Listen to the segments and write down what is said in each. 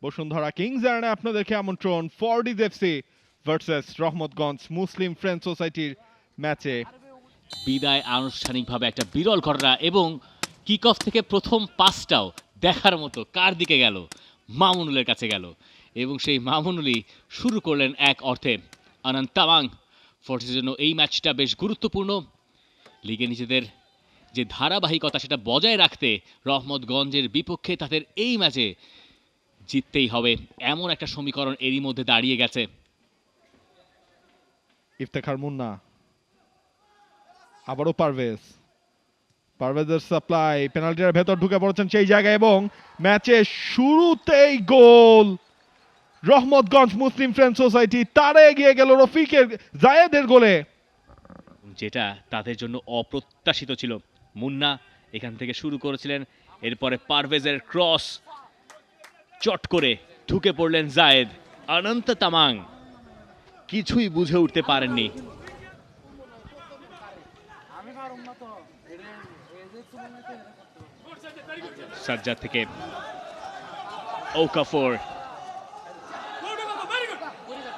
Bashundhara Kings অ্যারেনায় আপনাদেরকে আমন্ত্রণ Fortis FC versus Rahmatganj মুসলিম friend সোসাইটির ম্যাচে। বিদায় আনুষ্ঠানিকভাবে একটা বিরল ঘটনা এবং কিক অফ থেকে প্রথম পাসটাও দেখার মতো কার দিকে গেল, মামুনুলের কাছে গেল এবং সেই মামুনুলই শুরু করলেন এক অর্থে আনন্দ তামাং। ফর্টিজের জন্য এই ম্যাচটা বেশ গুরুত্বপূর্ণ। লিগে নিজেদের যে ধারাবাহিকতা সেটা বজায় রাখতে রহমতগঞ্জের বিপক্ষে তাদের এই ম্যাচে জিততেই হবে, এমন একটা সমীকরণ এরই মধ্যে দাঁড়িয়ে গেছে। ইফতেখার মুন্না, আবারও পারভেজের সাপ্লাই পেনাল্টির ভেতর ঢুকে পড়েছেন সেই জায়গায় এবং ম্যাচে শুরুতেই গোল রহমতগঞ্জ মুসলিম ফ্রেন্ড সোসাইটি। তারা এগিয়ে গেল রফিকের জায়েদের গোলে, যেটা তাদের জন্য অপ্রত্যাশিত ছিল। মুন্না এখান থেকে শুরু করেছিলেন, এরপরে পারভেজের ক্রস, চট করে ঢুকে পড়লেন জায়েদ। অনন্ত তামাং কিছুই বুঝে উঠতে পারেননি। সাজ্জাদ থেকে ওকাফর,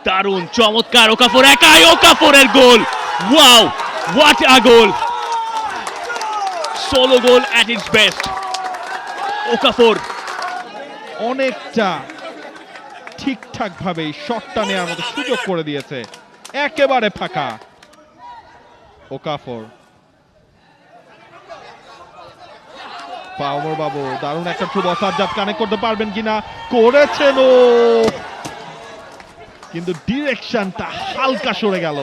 দারুণ চমৎকার ওকাফর, একাই ওকাফরের goal. Wow, what a goal! Solo goal at its best. Okafor অনেকটা ঠিকঠাক ভাবে শটটা নেওয়ার মতো সুযোগ করে দিয়েছে, একেবারে ফাঁকা। ওকাফর, পাওমর বাবু দারুণ একটা থ্রু বল, সাজ্জাদ কানেক্ট করতে পারবেন কিনা, করেছেন ও, কিন্তু ডিরেকশনটা হালকা সরে গেল।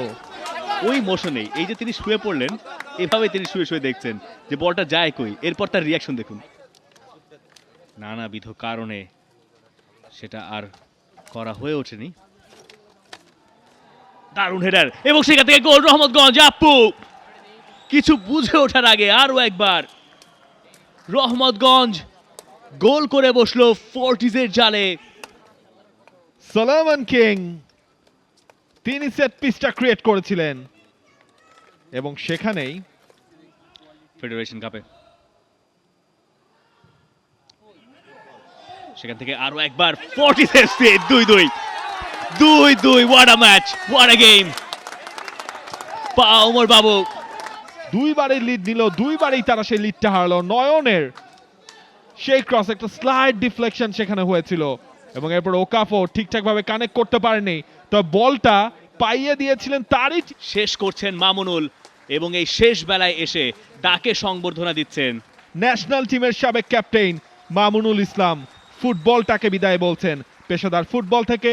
ওই মোশনেই, এই যে তিনি শুয়ে পড়লেন, এভাবে তিনি শুয়ে শুয়ে দেখছেন যে বলটা যায় কই, এরপর তার রিয়াকশন দেখুন। নানাবিধ কারণে সেটা আর করা হয়ে ওঠেনি। দারুণ হেডার এবং সেখান থেকে গোল রহমতগঞ্জ। আপু কিছু বুঝে ওঠার আগে আরো একবার রহমতগঞ্জ গোল করে বসলো ফর্টিজের জালে। সলোমন কিং তিনি সেট পিসটা ক্রিয়েট করেছিলেন এবং সেখানেই ফেডারেশন কাপে সেখান থেকে আরো একবার Fortis FC 2-2 what a match, what a game. পাওমর বাবু দুইবারই লিড নিল, দুইবারই তারা সেই লিডটা হারালো। নয়নের সেই ক্রস, একটা স্লাইড ডিফ্লেকশন সেখানে হয়েছিল এবং এরপর ওকাফো ঠিকঠাক ভাবে কানেক্ট করতে পারেনি, তো বলটা পাইয়ে দিয়েছিলেন তারই। শেষ করছেন মামুনুল এবং এই শেষ বেলায় এসে তাকে সংবর্ধনা দিচ্ছেন ন্যাশনাল টিমের সাবেক ক্যাপ্টেন মামুনুল ইসলাম। ফুটবলটাকে বিদায় বলছেন, পেশাদার ফুটবল থেকে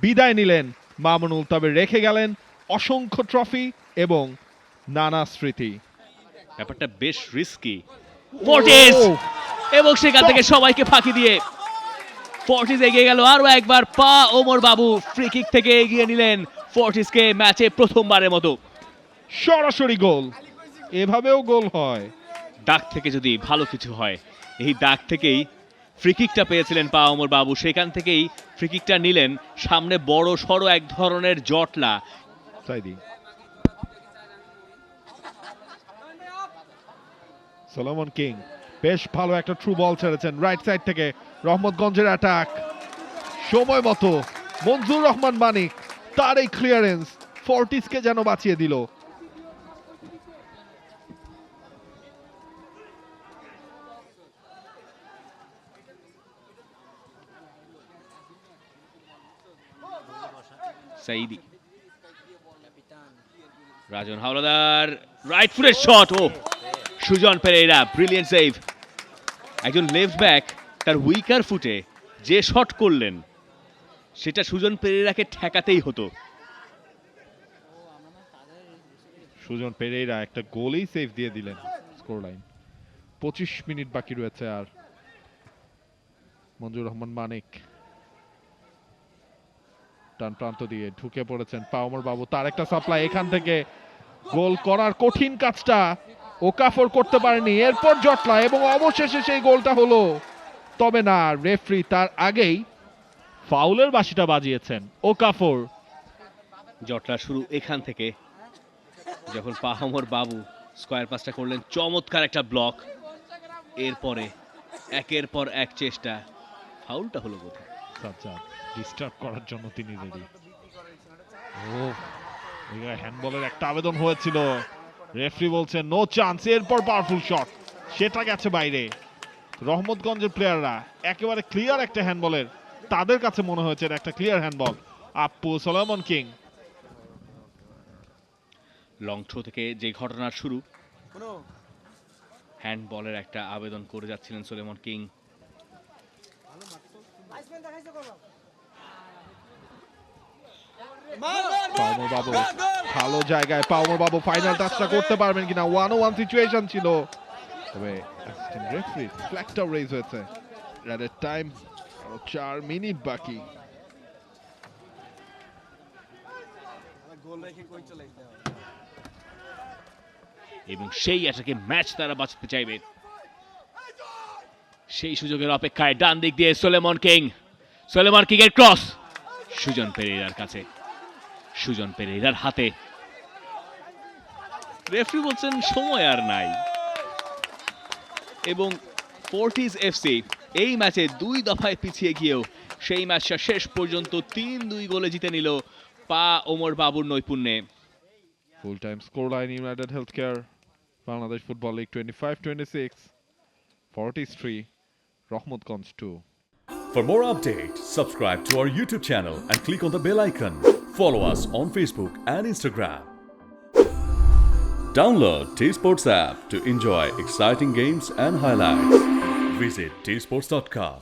বিদায় নিলেন মামুনুল, তবে রেখে গেলেন অসংখ্য ট্রফি এবং নানা স্মৃতি। ব্যাপারটা বেশ রিস্কি। ফর্টিজ এবং সেখান থেকে সবাইকে ফাঁকি দিয়ে ফর্টিজ এগিয়ে গেল আরো একবার। পাওমর বাবু ফ্রি কিক থেকে এগিয়ে নিলেন ফর্টিজকে ম্যাচে প্রথমবারের মতো। সরাসরি গোল, এভাবেও গোল হয়। দাগ থেকে যদি ভালো কিছু হয়, এই দাগ থেকেই ফ্রি কিকটা পেয়েছিলেন পাওমর বাবু, সেখান থেকেই ফ্রি কিকটা নিলেন। সামনে বড় সড়ো এক ধরনের জটলা। সলোমন কিং বেশ ভালো একটা থ্রু বল ছেড়েছেন রাইট সাইড থেকে। রহমতগঞ্জের অ্যাটাক সময় মতো মঞ্জুর রহমান মানিক, তার এই ক্লিয়ারেন্স ফর্টিজকে যেন বাঁচিয়ে দিল। সাইদি, রাজন হাওলাদার রাইট ফুটের শট, ও সুজন পেরেরা ব্রিলিয়েন্ট সেভ। একজন লেফট ব্যাক তার উইকার ফুটে যে শট করলেন সেটা সুজন পেরেরাকে ঠেকাতেই হতো। সুজন পেরেরা একটা গোলই সেভ দিয়ে দিলেন স্কোর লাইন। 25 মিনিট বাকি রয়েছে আর। মঞ্জুর রহমান মানিক টান প্রান্ত দিয়ে ঢুকে পড়েছেন পাওমর বাবু, তার একটা সাপ্লাই, এখান থেকে গোল করার কঠিন কাজটা ওকাফর করতে পারেনি। এরপর জটলা এবং অবশেষে সেই গোলটা হলো, তবে না, রেফারি তার আগেই ফাউলের বাঁশিটা বাজিয়েছেন। ওকাফর, জটলা শুরু এখান থেকে, যখন পাওমর বাবু স্কয়ার পাসটা করলেন, চমৎকার একটা ব্লক, এরপরে একের পর এক চেষ্টা, ফাউলটা হলো কোথায়? সাজ্জাদ ডিস্টার্ব করার জন্য তিনি রেডি। ও হ্যান্ডবলের একটা আবেদন হয়েছিল, রেফারি বলছে নো চান্স। এরপর পাওয়ারফুল শট, সেটা গেছে বাইরে। রহমতগঞ্জের প্লেয়াররা একেবারে ক্লিয়ার একটা হ্যান্ডবলের, তাদের কাছে মনে হয়েছে এটা একটা ক্লিয়ার হ্যান্ডবল। আপু সলোমন কিং লং থ্রো থেকে যে ঘটনার শুরু, হ্যান্ডবলের একটা আবেদন করে যাচ্ছিলেন সলোমন কিং। পাওমর বাবু ভালো জায়গায়, পাওমর বাবু ফাইনাল টাচটা করতে পারবেন কিনা। 1-1 সিচুয়েশন ছিল, তবে অ্যাসিস্ট্যান্ট রেফারি ফ্ল্যাগটাও রেজ হয়েছে। অ্যাডেড টাইম আরো 4 মিনিট বাকি। এবং সেই অ্যাটাকে ম্যাচ তারা বাঁচাতে চাইবে, সেই সুযোগের অপেক্ষায় ডান দিক দিয়ে সলোমন কিং এর ক্রস সুজন পেরেরার কাছে, সুজন পেরেরার হাতে। রেফারি বলছেন সময় আর নাই। এবং ফোর্টিজ এফসি এই ম্যাচে 2 দফায় পিছিয়ে গিয়েও সেই ম্যাচটা শেষ পর্যন্ত 3-2 গোলে জিতে নিল পা ওমর বাবুর নৈপুণ্যে। Full time score line United Health Care Bangladesh Football League 25-26, 43 Rahmatganj 2। For more updates, subscribe to our YouTube channel and click on the bell icon. Follow us on Facebook and Instagram. Download T-Sports app to enjoy exciting games and highlights. Visit tsports.com.